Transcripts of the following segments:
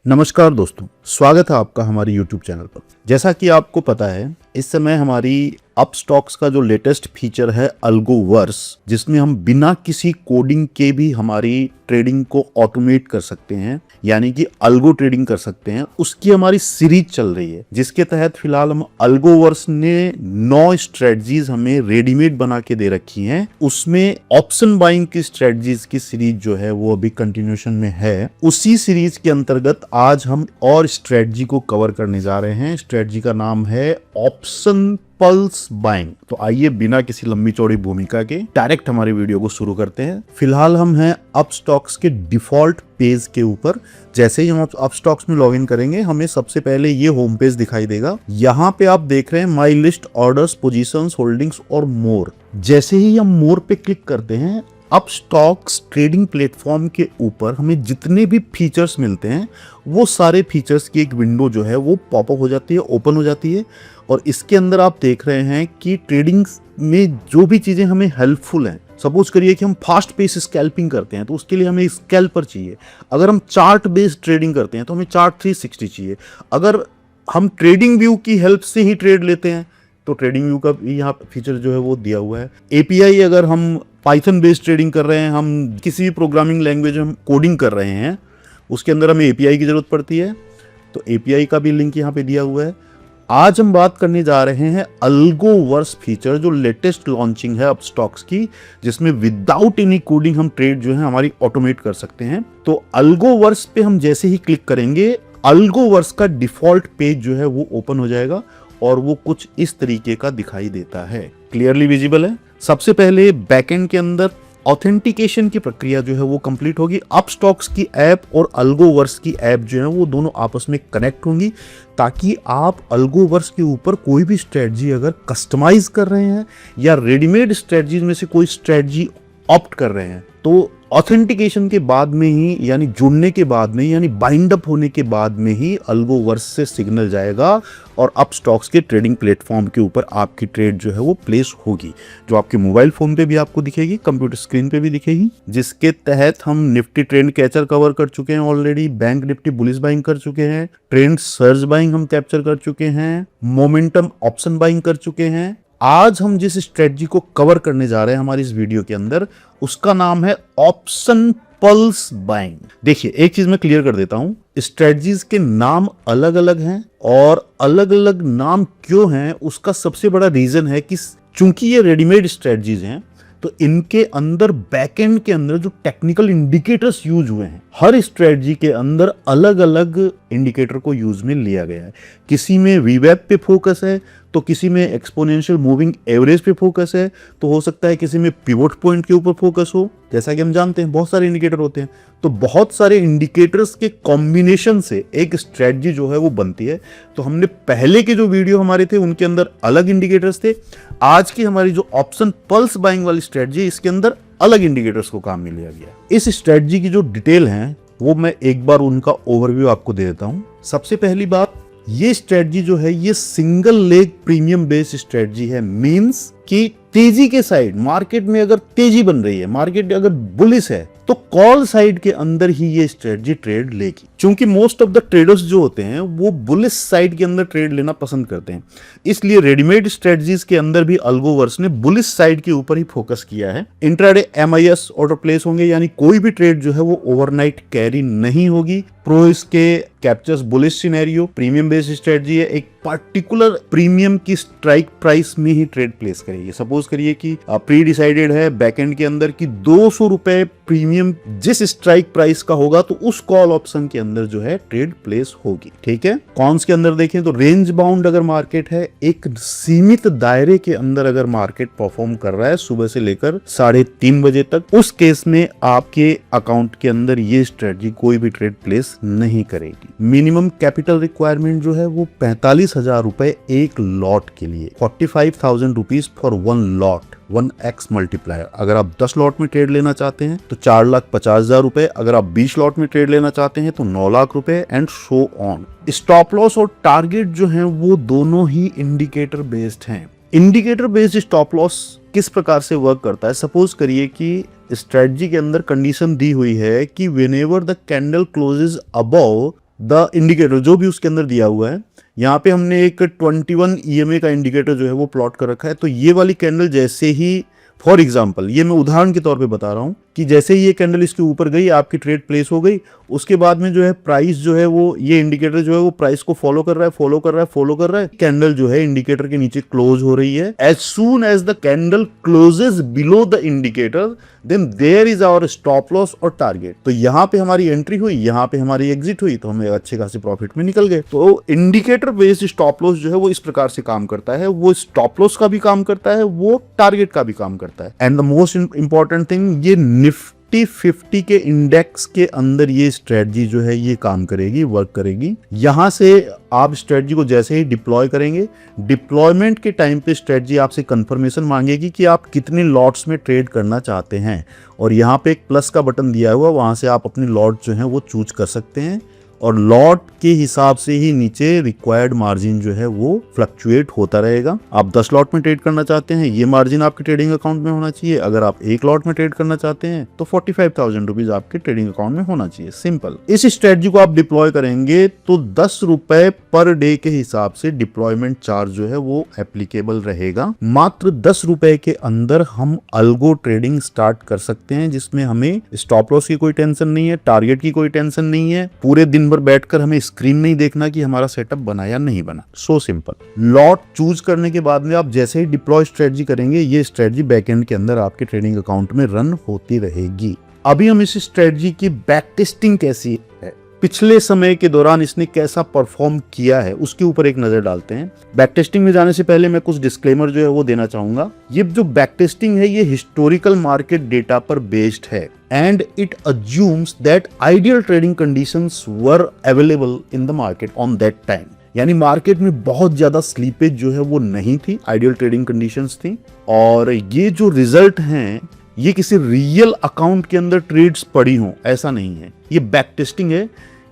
नमस्कार दोस्तों, स्वागत है आपका हमारे YouTube चैनल पर। जैसा कि आपको पता है, इस समय हमारी अपस्टॉक्स का जो लेटेस्ट फीचर है अल्गोवर्स, जिसमें हम बिना किसी कोडिंग के भी हमारी ट्रेडिंग को ऑटोमेट कर सकते हैं, यानी कि अल्गो ट्रेडिंग कर सकते हैं, उसकी हमारी सीरीज चल रही है। जिसके तहत फिलहाल हम अल्गोवर्स ने 9 स्ट्रेटजीज हमें रेडीमेड बना के दे रखी हैं। उसमें ऑप्शन बाइंग की स्ट्रेटजीज की सीरीज जो है वो अभी कंटिन्यूएशन में है। उसी सीरीज के अंतर्गत आज हम और स्ट्रेटजी को कवर करने जा रहे हैं। स्ट्रेटजी का नाम है ऑप्शन पल्स बाइंग। तो आइए बिना किसी लंबी चौड़ी भूमिका के डायरेक्ट हमारी वीडियो को शुरू करते हैं। फिलहाल हम हैं अपस्टॉक्स के डिफॉल्ट पेज के ऊपर। जैसे ही हम अपस्टॉक्स में लॉगिन करेंगे, हमें सबसे पहले ये होम पेज दिखाई देगा। यहाँ पे आप देख रहे हैं my list, orders, positions, holdings और मोर। जैसे ही हम मोर पे क्लिक करते हैं, अपस्टॉक्स ट्रेडिंग प्लेटफॉर्म के ऊपर हमें जितने भी फीचर्स मिलते हैं वो सारे फीचर्स की एक विंडो जो है वो पॉपअप हो जाती है, ओपन हो जाती है। और इसके अंदर आप देख रहे हैं कि ट्रेडिंग में जो भी चीज़ें हमें हेल्पफुल हैं, सपोज करिए कि हम फास्ट पेस स्कैल्पिंग करते हैं तो उसके लिए हमें स्कैल्पर चाहिए। अगर हम चार्ट बेस्ड ट्रेडिंग करते हैं तो हमें चार्ट 360 चाहिए। अगर हम ट्रेडिंग व्यू की हेल्प से ही ट्रेड लेते हैं तो ट्रेडिंग व्यू का भी यहाँ फीचर जो है वो दिया हुआ है। एपीआई, अगर हम पाइथन बेस्ड ट्रेडिंग कर रहे हैं, हम किसी भी प्रोग्रामिंग लैंग्वेज में हम कोडिंग कर रहे हैं, उसके अंदर हमें एपीआई की जरूरत पड़ती है, तो एपीआई का भी लिंक यहाँ पे दिया हुआ है। आज हम बात करने जा रहे हैं अल्गोवर्स फीचर, जो लेटेस्ट लॉन्चिंग है अपस्टॉक्स की, जिसमें विदाउट एनी कोडिंग हम ट्रेड जो है हमारी ऑटोमेट कर सकते हैं। तो अल्गोवर्स पे हम जैसे ही क्लिक करेंगे, अल्गोवर्स का डिफॉल्ट पेज जो है वो ओपन हो जाएगा और वो कुछ इस तरीके का दिखाई देता है। क्लियरली विजिबल है। सबसे पहले बैकएंड के अंदर ऑथेंटिकेशन की प्रक्रिया जो है वो कंप्लीट होगी। अपस्टॉक्स की ऐप और अल्गोवर्स की ऐप जो है वो दोनों आपस में कनेक्ट होंगी, ताकि आप अल्गोवर्स के ऊपर कोई भी स्ट्रेटजी अगर कस्टमाइज कर रहे हैं या रेडीमेड स्ट्रेटजीज में से कोई स्ट्रेटजी ऑप्ट कर रहे हैं, तो ऑथेंटिकेशन के बाद में ही, यानी जुड़ने के बाद में, यानी बाइंड अप होने के बाद में ही अल्गोवर्स से सिग्नल जाएगा और अपस्टॉक्स के ट्रेडिंग प्लेटफॉर्म के ऊपर आपकी ट्रेड जो है वो प्लेस होगी, जो आपके मोबाइल फोन पे भी आपको दिखेगी, कंप्यूटर स्क्रीन पे भी दिखेगी। जिसके तहत हम निफ्टी ट्रेंड कैचर कवर कर चुके हैं already, bank Nifty bullish buying कर चुके हैं, ट्रेंड सर्ज बाइंग हम कैप्चर कर चुके हैं, मोमेंटम ऑप्शन बाइंग कर चुके हैं। आज हम जिस स्ट्रेटजी को कवर करने जा रहे हैं हमारी इस वीडियो के अंदर, उसका नाम है ऑप्शन पल्स बाइंग। देखिए, एक चीज मैं क्लियर कर देता हूं, स्ट्रेटजीज के नाम अलग अलग हैं और अलग अलग नाम क्यों हैं उसका सबसे बड़ा रीजन है कि चूंकि ये रेडीमेड स्ट्रेटजीज हैं, तो इनके अंदर बैकएंड के अंदर जो टेक्निकल इंडिकेटर्स यूज हुए हैं, हर स्ट्रेटजी के अंदर अलग अलग इंडिकेटर को यूज में लिया गया है। किसी में वीवेब पे फोकस है, तो किसी में एक्सपोनेंशियल मूविंग एवरेज पे फोकस है, तो हो सकता है किसी में पिवोट पॉइंट के ऊपर फोकस हो। जैसा कि हम जानते हैं बहुत सारे इंडिकेटर होते हैं, तो बहुत सारे इंडिकेटर्स के कॉम्बिनेशन से एक स्ट्रेटजी जो है वो बनती है। तो हमने पहले के जो वीडियो हमारे थे उनके अंदर अलग इंडिकेटर्स थे। आज की हमारी जो ऑप्शन पल्स बाइंग वाली स्ट्रेटजी, इसके अंदर अलग इंडिकेटर्स को काम में लिया गया। इस स्ट्रेटजी की जो डिटेल है वो मैं एक बार उनका ओवरव्यू आपको दे देता हूं। सबसे पहली बात, ये स्ट्रेटजी जो है ये single leg premium based strategy है। मींस कि तेजी के साइड, मार्केट में अगर तेजी बन रही है, मार्केट अगर बुलिश है, तो कॉल साइड के अंदर ही ये स्ट्रेटजी ट्रेड लेगी। क्योंकि मोस्ट ऑफ द ट्रेडर्स जो होते हैं वो बुलिश साइड के अंदर ट्रेड लेना पसंद करते हैं, इसलिए रेडीमेड स्ट्रेटजीज के अंदर भी अल्गोवर्स ने बुलिश साइड के ऊपर ही फोकस किया है। इंट्राडे MIS ऑर्डर प्लेस होंगे, यानी कोई भी ट्रेड जो है वो ओवरनाइट कैरी नहीं होगी। प्रो इसके captures bullish scenario, premium based strategy है, एक पर्टिकुलर प्रीमियम की स्ट्राइक प्राइस में ही ट्रेड प्लेस करेगी। सपोज करिए कि प्री डिसाइडेड है बैकएंड के अंदर कि 200 रुपए प्रीमियम जिस स्ट्राइक प्राइस का होगा, तो उस कॉल ऑप्शन के अंदर जो है ट्रेड प्लेस होगी। ठीक है। कॉन्स के अंदर देखें तो रेंज बाउंड अगर मार्केट है, एक सीमित दायरे के अंदर अगर मार्केट परफॉर्म कर रहा है सुबह से लेकर 3:30 बजे तक, उस केस में आपके अकाउंट के अंदर ये स्ट्रेटजी कोई भी ट्रेड प्लेस नहीं करेगी। मिनिमम कैपिटल रिक्वायरमेंट जो है वो 45,000 रुपए एक लॉट के लिए, 45,000 rupees for 1 lot, 1x multiplier. अगर आप 10 लॉट में ट्रेड लेना चाहते हैं तो 4,50,000 रुपए, अगर आप 20 लॉट में ट्रेड लेना चाहते हैं तो 9 लाख रुपए, and so on. Stop loss और टारगेट जो है वो दोनों ही इंडिकेटर बेस्ड हैं। इंडिकेटर बेस्ड स्टॉप लॉस किस प्रकार से वर्क करता है? सपोज करिए कि स्ट्रेटजी के अंदर कंडीशन दी हुई है कि whenever the candle closes above the indicator जो भी उसके अंदर दिया हुआ है, यहाँ पे हमने एक 21 EMA का इंडिकेटर जो है वो प्लॉट कर रखा है। तो ये वाली कैंडल जैसे ही, फॉर एग्जाम्पल ये मैं उदाहरण के तौर पे बता रहा हूँ कि जैसे ही ये कैंडल इसके ऊपर गई, आपकी ट्रेड प्लेस हो गई, उसके बाद में जो है प्राइस जो है वो, ये इंडिकेटर जो है वो प्राइस को फॉलो कर रहा है, फॉलो कर रहा है, फॉलो कर रहा है। कैंडल जो है इंडिकेटर के नीचे क्लोज हो रही है। As soon as the candle closes below the indicator, then there is our stop loss और टारगेट। तो यहाँ पे हमारी एंट्री हुई, यहाँ पे हमारी एग्जिट हुई, तो हमें अच्छे खासे प्रॉफिट में निकल गए। तो इंडिकेटर बेस्ड स्टॉप लॉस जो है वो इस प्रकार से काम करता है। वो स्टॉप लॉस का भी काम करता है, वो टारगेट का भी काम करता है। And the most important thing, ये निफ्टी 50 के इंडेक्स के अंदर ये स्ट्रेटजी जो है ये काम करेगी, वर्क करेगी। यहां से आप स्ट्रेटजी को जैसे ही डिप्लॉय करेंगे, डिप्लॉयमेंट के टाइम पे स्ट्रेटजी आपसे कंफर्मेशन मांगेगी कि आप कितने लॉट्स में ट्रेड करना चाहते हैं, और यहाँ पे एक प्लस का बटन दिया हुआ, वहां से आप अपने लॉट जो है वो चूज कर सकते हैं, और लॉट के हिसाब से ही नीचे रिक्वायर्ड मार्जिन जो है वो फ्लक्चुएट होता रहेगा। आप 10 लॉट में ट्रेड करना चाहते हैं, ये मार्जिन आपके ट्रेडिंग अकाउंट में होना चाहिए। अगर आप 1 लॉट में ट्रेड करना चाहते हैं तो 45,000 रुपीज आपके ट्रेडिंग अकाउंट में होना चाहिए। सिंपल। इस स्ट्रेटजी को आप डिप्लॉय करेंगे तो 10 रुपए पर डे के हिसाब से डिप्लॉयमेंट चार्ज जो है वो एप्लीकेबल रहेगा। मात्र 10 रुपए के अंदर हम अल्गो ट्रेडिंग स्टार्ट कर सकते हैं, जिसमें हमें स्टॉप लॉस की कोई टेंशन नहीं है, टारगेट की कोई टेंशन नहीं है, पूरे दिन भर बैठकर हमें स्क्रीन नहीं देखना कि हमारा सेटअप बना या नहीं बना। So simple. लॉट चूज करने के बाद में आप जैसे ही डिप्लॉय स्ट्रेटजी करेंगे, ये स्ट्रेटजी बैकएंड के अंदर आपके ट्रेडिंग अकाउंट में रन होती रहेगी। अभी हम इस स्ट्रेटजी की बैक टेस्टिंग कैसी है, पिछले समय के दौरान इसने कैसा परफॉर्म किया है, उसके ऊपर एक नजर डालते हैं। बैक टेस्टिंग में जाने से पहले मैं कुछ डिस्क्लेमर जो है वो देना चाहूंगा। ये जो बैक टेस्टिंग है ये हिस्टोरिकल मार्केट डेटा पर बेस्ड है, and it assumes that ideal trading conditions were available in the market on that time। यानी मार्केट में बहुत ज्यादा स्लीपेज जो है वो नहीं थी, आइडियल ट्रेडिंग कंडीशंस थी। और ये जो रिजल्ट हैं ये किसी रियल अकाउंट के अंदर ट्रेड्स पड़ी हों ऐसा नहीं है। ये बैक टेस्टिंग है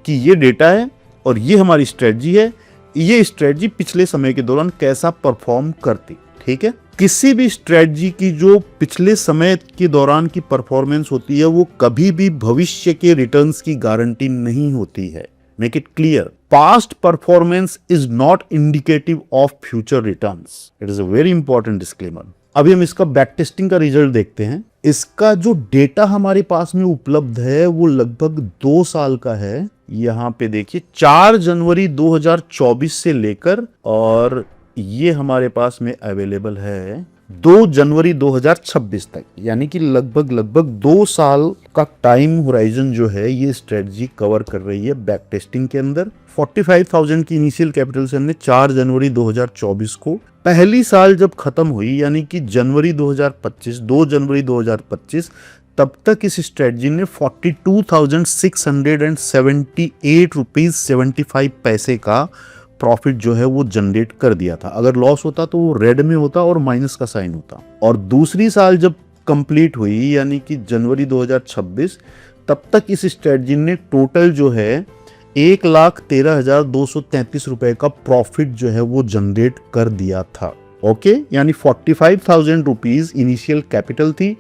कि ये डेटा है और ये हमारी स्ट्रेटजी है, ये स्ट्रेटजी पिछले समय के दौरान कैसा परफॉर्म करती। ठीक है, किसी भी स्ट्रेटजी की जो पिछले समय के दौरान की परफॉर्मेंस होती है वो कभी भी भविष्य के रिटर्न्स की गारंटी नहीं होती है। Make it clear, past performance is not indicative of future returns. It is a very important disclaimer. अभी हम इसका बैक टेस्टिंग का रिजल्ट देखते हैं। इसका जो डेटा हमारे पास में उपलब्ध है वो लगभग 2 साल का है। यहाँ पे देखिए 4 जनवरी 2024 से लेकर, और ये हमारे पास में अवेलेबल है 2 जनवरी 2026 तक, यानी कि लगभग 2 साल का टाइम होराइजन जो है ये स्ट्रेटजी कवर कर रही है बैक टेस्टिंग के अंदर। 45,000 की इनिशियल कैपिटल से हमने 4 जनवरी 2024 को, पहली साल जब खत्म हुई यानी कि जनवरी 2025, 2 जनवरी 2025, तब तक इस स्ट्रेटजी ने 42,678 रुपीज 75 पैसे का प्रॉफिट जो है वो जनरेट कर दिया था। अगर लॉस होता तो वो रेड में होता और माइनस का साइन होता। और दूसरी साल जब कंप्लीट हुई यानी कि जनवरी 2026, तब तक इस स्ट्रेटजी ने टोटल जो है 1,13,233 रुपए का प्रॉफिट जो है वो जनरेट कर दिया था। ओके, यानी 45,000 रुपीज इनिशियल कैपिटल थी,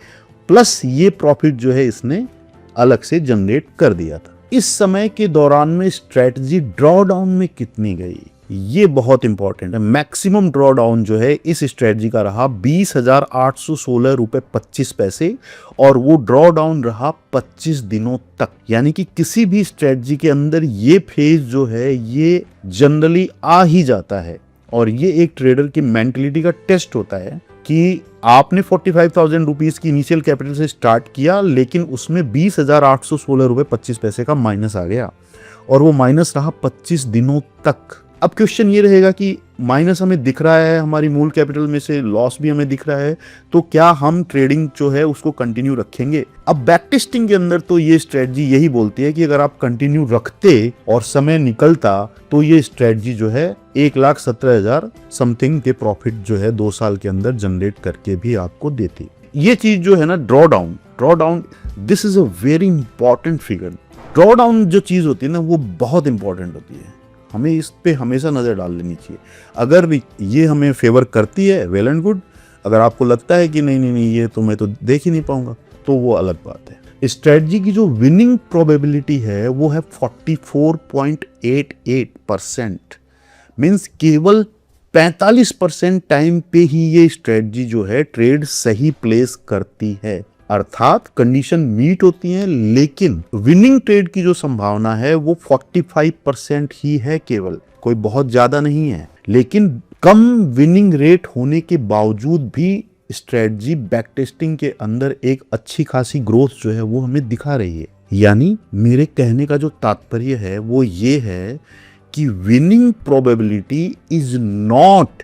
प्लस ये प्रॉफिट जो है इसने अलग से जनरेट कर दिया था। इस समय के दौरान में स्ट्रेटजी ड्रॉ डाउन में कितनी गई, ये बहुत इंपॉर्टेंट है। मैक्सिमम ड्रॉ डाउन जो है इस स्ट्रेटजी का रहा 20,816 रुपए 25 पैसे, और वो ड्रॉ डाउन रहा 25 दिनों तक। यानी कि किसी भी स्ट्रेटजी के अंदर ये फेज जो है ये जनरली आ ही जाता है, और ये एक ट्रेडर की मेंटलिटी का टेस्ट होता है कि आपने 45,000 रुपीज की इनिशियल कैपिटल से स्टार्ट किया, लेकिन उसमें 20,816 रुपए 25 पैसे का माइनस आ गया, और वो माइनस रहा 25 दिनों तक। अब क्वेश्चन ये रहेगा कि माइनस हमें दिख रहा है, हमारी मूल कैपिटल में से लॉस भी हमें दिख रहा है, तो क्या हम ट्रेडिंग जो है उसको कंटिन्यू रखेंगे? अब बैक टेस्टिंग के अंदर तो ये स्ट्रेटजी यही बोलती है कि अगर आप कंटिन्यू रखते और समय निकलता तो ये स्ट्रेटजी जो है 1,17,000 समथिंग के प्रॉफिट जो है 2 साल के अंदर जनरेट करके भी आपको देती। ये चीज जो है ना, draw down, this is a very important figure. Draw down जो चीज होती है ना वो बहुत इंपॉर्टेंट होती है, हमें इस पे हमेशा नजर डाल लेनी चाहिए। अगर ये हमें फेवर करती है, वेल एंड गुड। अगर आपको लगता है कि नहीं ये तो मैं तो देख ही नहीं पाऊंगा, तो वो अलग बात है। स्ट्रेटजी की जो विनिंग प्रोबेबिलिटी है वो है 44.88%। मीन्स केवल 45% टाइम पे ही ये स्ट्रेटजी जो है ट्रेड सही प्लेस करती है, अर्थात कंडीशन मीट होती है, लेकिन विनिंग ट्रेड की जो संभावना है वो 45% ही है केवल, कोई बहुत ज्यादा नहीं है। लेकिन कम विनिंग रेट होने के बावजूद भी स्ट्रेटजी बैक टेस्टिंग के अंदर एक अच्छी खासी ग्रोथ जो है वो हमें दिखा रही है। यानी मेरे कहने का जो तात्पर्य है वो ये है कि winning probability is not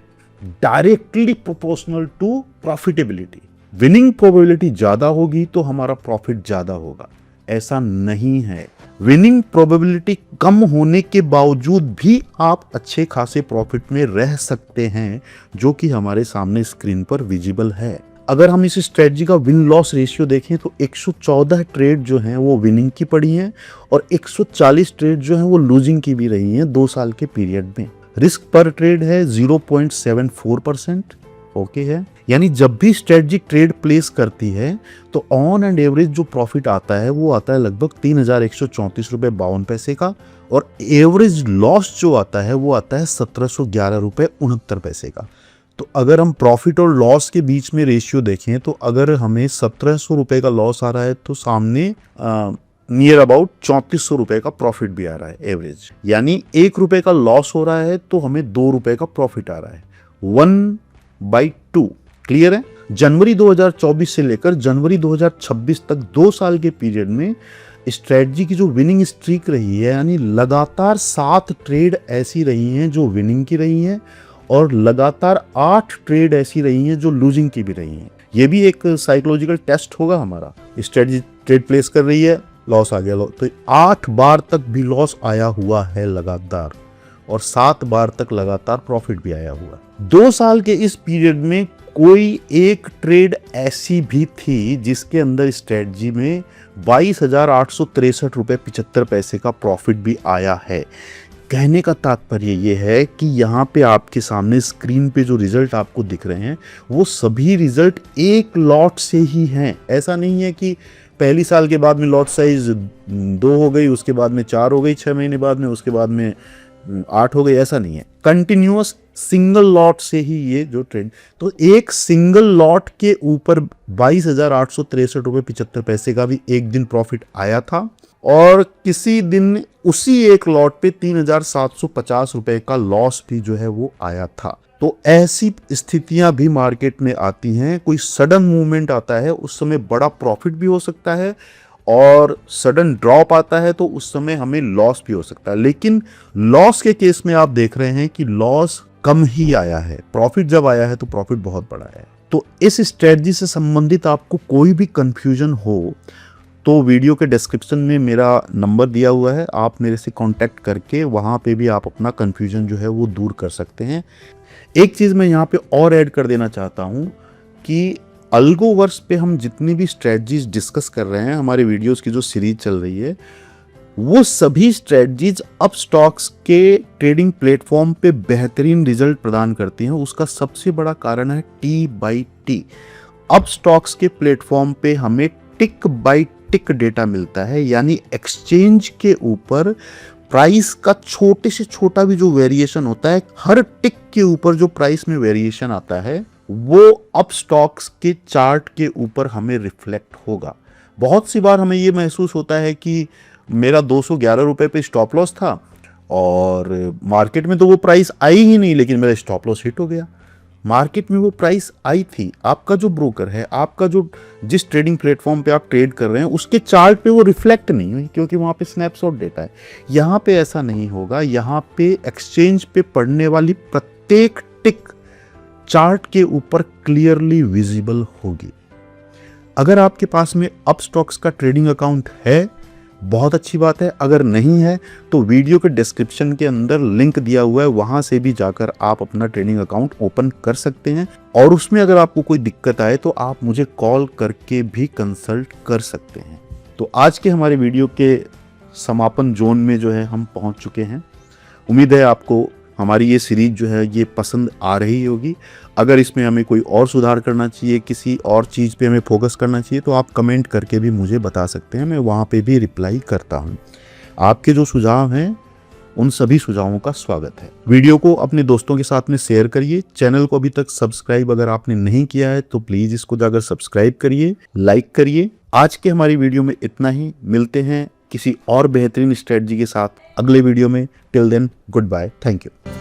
directly proportional to profitability. Winning probability ज्यादा होगी तो हमारा प्रॉफिट ज्यादा होगा, ऐसा नहीं है। विनिंग प्रोबेबिलिटी कम होने के बावजूद भी आप अच्छे खासे प्रॉफिट में रह सकते हैं, जो कि हमारे सामने स्क्रीन पर विजिबल है। अगर हम इस स्ट्रेटजी का विन लॉस रेशियो देखें तो 114 ट्रेड जो हैं वो विनिंग की पड़ी हैं और 140 ट्रेड जो हैं वो लूजिंग की भी रही हैं 2 साल के पीरियड में। रिस्क पर ट्रेड है 0.74%, ओके है। यानी जब भी स्ट्रेटजी ट्रेड प्लेस करती है तो ऑन एंड एवरेज जो प्रॉफिट आता है वो आता है लगभग 3134 रुपए 52 पैसे का, और एवरेज लॉस जो आता है वो आता है 1711 रुपए 69 पैसे का। तो अगर हम प्रॉफिट और लॉस के बीच में रेशियो देखें तो अगर हमें 1700 रुपए का लॉस आ रहा है तो सामने नियर अबाउट 3400 रुपए का प्रॉफिट भी आ रहा है एवरेज। यानी 1 रुपए का लॉस हो रहा है तो हमें 2 रुपए का प्रॉफिट आ रहा है, 1/2। क्लियर है। जनवरी 2024 से लेकर जनवरी 2026 तक 2 साल के पीरियड में स्ट्रेटजी की जो विनिंग स्ट्रीक रही है, यानी लगातार 7 ट्रेड ऐसी रही हैं जो विनिंग की रही हैं और लगातार 8 ट्रेड ऐसी रही हैं जो लूजिंग की भी रही हैं। ये भी एक साइकोलॉजिकल टेस्ट होगा हमारा। स्ट्रेटजी ट्रेड प्लेस कर रही है, लॉस आ गया, तो 8 बार तक भी लॉस आया हुआ है लगातार, और 7 बार तक लगातार प्रॉफिट भी आया हुआ। 2 साल के इस पीरियड में कोई एक ट्रेड ऐसी भी थी जिसके अंदर स्ट्रेटजी में 22,863 रुपए 75 पैसे का प्रॉफिट भी आया है। कहने का तात्पर्य ये है कि यहाँ पे आपके सामने स्क्रीन पे जो रिजल्ट आपको दिख रहे हैं वो सभी रिजल्ट एक लॉट से ही हैं। ऐसा नहीं है कि पहली साल के बाद में लॉट साइज 2 हो गई, उसके बाद में 4 हो गई 6 महीने बाद में, उसके बाद में 8 हो गई, ऐसा नहीं है। कंटिन्यूअस सिंगल लॉट से ही ये जो ट्रेंड, तो एक सिंगल लॉट के ऊपर 22,863 रुपए 75 पैसे का भी एक दिन प्रॉफिट आया था, और किसी दिन उसी एक लॉट पे 3,750 रुपए का लॉस भी जो है वो आया था। तो ऐसी स्थितियां भी मार्केट में आती हैं। कोई सडन मूवमेंट आता है उस समय बड़ा प्रॉफिट भी हो सकता है, और सडन ड्रॉप आता है तो उस समय हमें लॉस भी हो सकता है। लेकिन लॉस के केस में आप देख रहे हैं कि लॉस कम ही आया है, प्रॉफिट जब आया है तो प्रॉफिट बहुत बड़ा है। तो इस स्ट्रेटजी से संबंधित आपको कोई भी कंफ्यूजन हो तो वीडियो के डिस्क्रिप्शन में मेरा नंबर दिया हुआ है, आप मेरे से कांटेक्ट करके वहाँ पे भी आप अपना कंफ्यूजन जो है वो दूर कर सकते हैं। एक चीज़ मैं यहाँ पे और ऐड कर देना चाहता हूँ कि अल्गोवर्स पे हम जितनी भी स्ट्रेटजीज डिस्कस कर रहे हैं, हमारे वीडियोस की जो सीरीज चल रही है, वो सभी स्ट्रेटजीज अप स्टॉक्स के ट्रेडिंग प्लेटफॉर्म पे बेहतरीन रिजल्ट प्रदान करती हैं। उसका सबसे बड़ा कारण है T/T। अप स्टॉक्स के प्लेटफॉर्म पे हमें टिक बाय टिक डेटा मिलता है, यानी एक्सचेंज के ऊपर प्राइस का छोटे से छोटा भी जो वेरिएशन होता है, हर टिक के ऊपर जो प्राइस में वेरिएशन आता है वो अप स्टॉक्स के चार्ट के ऊपर हमें रिफ्लेक्ट होगा। बहुत सी बार हमें ये महसूस होता है कि मेरा 211 रुपए पे स्टॉप लॉस था और मार्केट में तो वो प्राइस आई ही नहीं, लेकिन मेरा स्टॉप लॉस हिट हो गया। मार्केट में वो प्राइस आई थी, आपका जो ब्रोकर है, आपका जो जिस ट्रेडिंग प्लेटफॉर्म पे आप ट्रेड कर रहे हैं उसके चार्ट पे वो रिफ्लेक्ट नहीं हुई, क्योंकि वहाँ पे स्नैपशॉट डेटा है। यहाँ पे ऐसा नहीं होगा, यहाँ पे एक्सचेंज पे पड़ने वाली प्रत्येक टिक चार्ट के ऊपर क्लियरली विजिबल होगी। अगर आपके पास में अप स्टॉक्स का ट्रेडिंग अकाउंट है, बहुत अच्छी बात है। अगर नहीं है तो वीडियो के डिस्क्रिप्शन के अंदर लिंक दिया हुआ है, वहां से भी जाकर आप अपना ट्रेडिंग अकाउंट ओपन कर सकते हैं, और उसमें अगर आपको कोई दिक्कत आए तो आप मुझे कॉल करके भी कंसल्ट कर सकते हैं। तो आज के हमारे वीडियो के समापन जोन में जो है हम पहुंच चुके हैं। उम्मीद है आपको हमारी ये सीरीज जो है ये पसंद आ रही होगी। अगर इसमें हमें कोई और सुधार करना चाहिए, किसी और चीज़ पे हमें फोकस करना चाहिए, तो आप कमेंट करके भी मुझे बता सकते हैं, मैं वहाँ पे भी रिप्लाई करता हूँ। आपके जो सुझाव हैं उन सभी सुझावों का स्वागत है। वीडियो को अपने दोस्तों के साथ में शेयर करिए। चैनल को अभी तक सब्सक्राइब अगर आपने नहीं किया है तो प्लीज़ इसको जाकर सब्सक्राइब करिए, लाइक करिए। आज के हमारी वीडियो में इतना ही। मिलते हैं किसी और बेहतरीन स्ट्रेटजी के साथ अगले वीडियो में। Till then good bye, thank you.